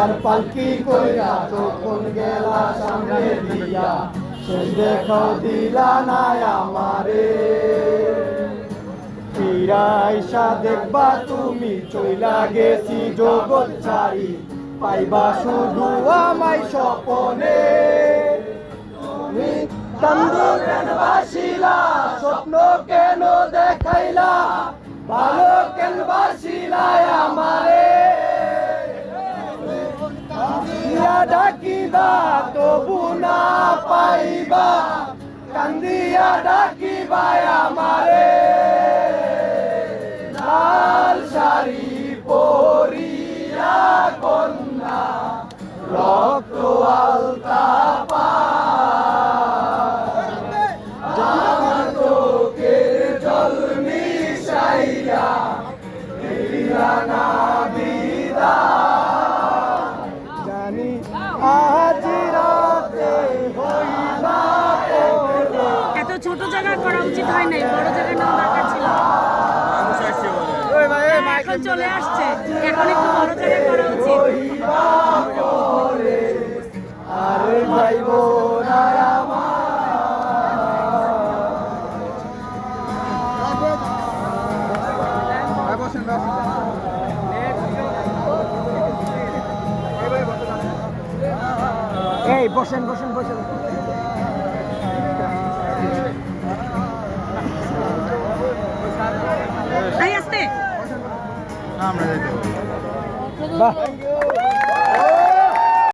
আর পালকি কইরা যখন গেলা সামনে দিয়া সে দেখাও দিলা না আমারে ফিরাইসা দেখবা তুমি চইলা গেছি জগৎ ছাড়ি পাইবা শুধু আমায় স্বপনে কান্দো কেন বাসিলা স্বপ্ন কেন দেখাইলা ভালো কেন বাসিলা আমারে কান্দিয়া ডাকিবা তবু না পাইবা কান্দিয়া ডাকিবা আমারে লাল শাড়ি পরিয়া কন্যা রক্ত আলতা পা চোখের জল মিশাইয়া দিলা না বিদায় জানি আজ রাতে হইবা এত ছোট জায়গা করা উচিত হয় নাই, বড় জায়গা নেওয়া দরকার ছিল। এখন চলে আসছে, এখন একটু বড় জায়গা করা উচিত। আরে ভাই বোনা এই বসেন বসেন বসেন আসতে বাহ